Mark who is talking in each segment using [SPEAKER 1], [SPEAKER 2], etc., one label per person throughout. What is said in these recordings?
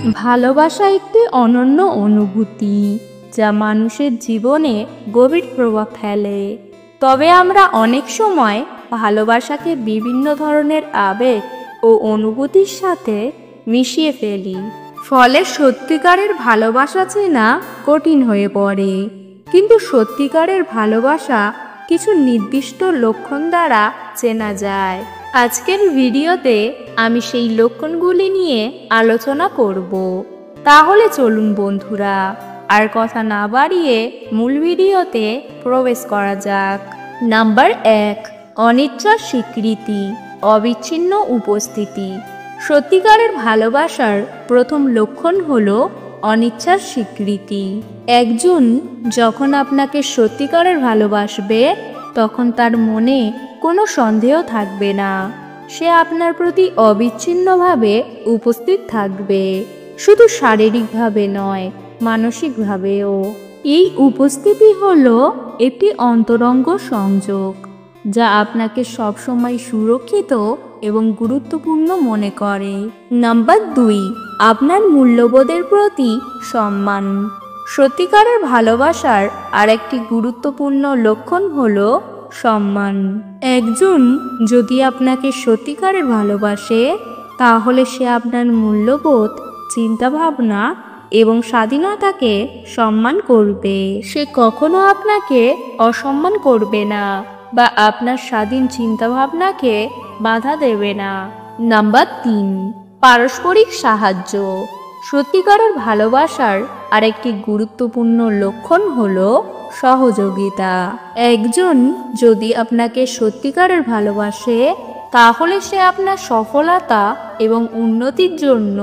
[SPEAKER 1] ভালোবাসা একটি অনন্য অনুভূতি যা মানুষের জীবনে গভীর প্রভাব ফেলে। তবে আমরা অনেক সময় ভালোবাসাকে বিভিন্ন ধরনের আবেগ ও অনুভূতির সাথে মিশিয়ে ফেলি, ফলে সত্যিকারের ভালোবাসা চেনা কঠিন হয়ে পড়ে। কিন্তু সত্যিকারের ভালোবাসা কিছু নির্দিষ্ট লক্ষণ দ্বারা চেনা যায়। আজকের ভিডিওতে আমি সেই লক্ষণগুলি নিয়ে আলোচনা করব। তাহলে চলুন বন্ধুরা, আর কথা না বাড়িয়ে মূল ভিডিওতে প্রবেশ করা যাক। নাম্বার 1, অনিচ্ছার স্বীকৃতি, অবিচ্ছিন্ন উপস্থিতি। সত্যিকারের ভালোবাসার প্রথম লক্ষণ হলো অনিচ্ছার স্বীকৃতি। একজন যখন আপনাকে সত্যিকারের ভালোবাসবে, তখন তার মনে কোনো সন্দেহ থাকবে না। সে আপনার প্রতি অবিচ্ছিন্নভাবে উপস্থিত থাকবে, শুধু শারীরিকভাবে নয়, মানসিকভাবেও। এই উপস্থিতি হলো একটি অন্তরঙ্গ সংযোগ, যা আপনাকে সবসময় সুরক্ষিত এবং গুরুত্বপূর্ণ মনে করে। নাম্বার 2, আপনার মূল্যবোধের প্রতি সম্মান। সত্যিকারের ভালোবাসার আরেকটি গুরুত্বপূর্ণ লক্ষণ হলো সম্মান। একজন যদি আপনাকে সত্যিকারের ভালোবাসে, তাহলে সে আপনার মূল্যবোধ, চিন্তাভাবনা এবং স্বাধীনতাকে সম্মান করবে। সে কখনো আপনাকে অসম্মান করবে না বা আপনার স্বাধীন চিন্তাভাবনাকে বাধা দেবে না। নাম্বার 3, পারস্পরিক সাহায্য। সত্যিকারের ভালোবাসার আরেকটি গুরুত্বপূর্ণ লক্ষণ হলো সহযোগিতা। একজন যদি আপনাকে সত্যিকারের ভালোবাসে, তাহলে সে আপনার সফলতা এবং উন্নতির জন্য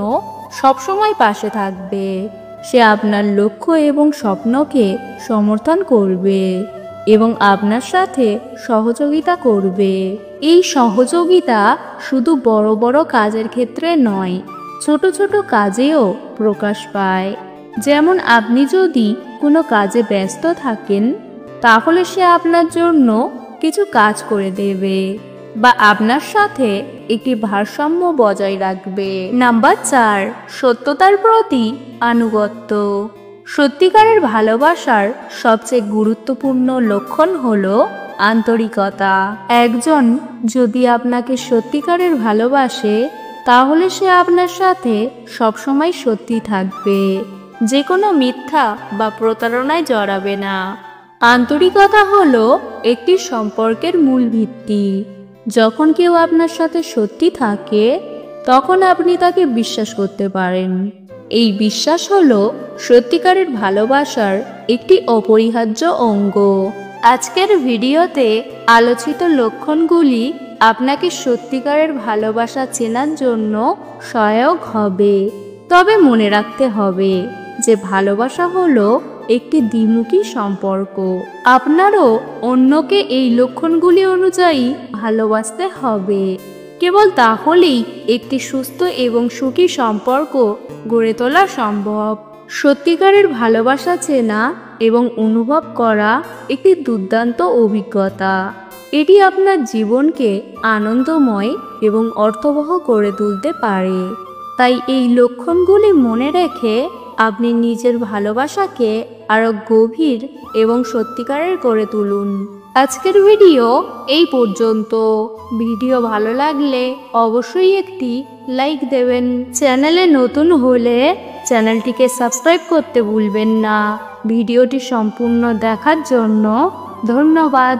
[SPEAKER 1] সবসময় পাশে থাকবে। সে আপনার লক্ষ্য এবং স্বপ্নকে সমর্থন করবে এবং আপনার সাথে সহযোগিতা করবে। এই সহযোগিতা শুধু বড় বড় কাজের ক্ষেত্রে নয়, ছোট ছোট কাজেও প্রকাশ পায়। যেমন আপনি যদি কোনো কাজে ব্যস্ত থাকেন, তাহলে সে আপনার জন্য কিছু কাজ করে দেবে বা আপনার সাথে একটি ভারসাম্য বজায় রাখবে। নাম্বার 4, সত্যতার প্রতি আনুগত্য। সত্যিকারের ভালোবাসার সবচেয়ে গুরুত্বপূর্ণ লক্ষণ হলো আন্তরিকতা। একজন যদি আপনাকে সত্যিকারের ভালোবাসে, তাহলে সে আপনার সাথে সবসময় সত্যি থাকবে, যে কোনো মিথ্যা বা প্রতারণায় জড়াবে না। আন্তরিকতা হলো একটি সম্পর্কের মূল ভিত্তি। যখন কেউ আপনার সাথে সত্যি থাকে, তখন আপনি তাকে বিশ্বাস করতে পারেন। এই বিশ্বাস হলো সত্যিকারের ভালোবাসার একটি অপরিহার্য অঙ্গ। আজকের ভিডিওতে আলোচিত লক্ষণগুলি আপনাকে সত্যিকারের ভালোবাসা চেনার জন্য সহায়ক হবে। তবে মনে রাখতে হবে যে ভালোবাসা হলো একটি দ্বিমুখী সম্পর্ক। আপনারও অন্যকে এই লক্ষণগুলি অনুযায়ী ভালোবাসতে হবে। কেবল তাহলেই একটি সুস্থ এবং সুখী সম্পর্ক গড়ে তোলা সম্ভব। সত্যিকারের ভালোবাসা চেনা এবং অনুভব করা একটি দুর্দান্ত অভিজ্ঞতা। এটি আপনার জীবনকে আনন্দময় এবং অর্থবহ করে তুলতে পারে। তাই এই লক্ষণগুলি মনে রেখে আপনি নিজের ভালোবাসাকে আরও গভীর এবং সত্যিকারের করে তুলুন। আজকের ভিডিও এই পর্যন্ত। ভিডিও ভালো লাগলে অবশ্যই একটি লাইক দেবেন। চ্যানেলে নতুন হলে চ্যানেলটিকে সাবস্ক্রাইব করতে ভুলবেন না। ভিডিওটি সম্পূর্ণ দেখার জন্য ধন্যবাদ।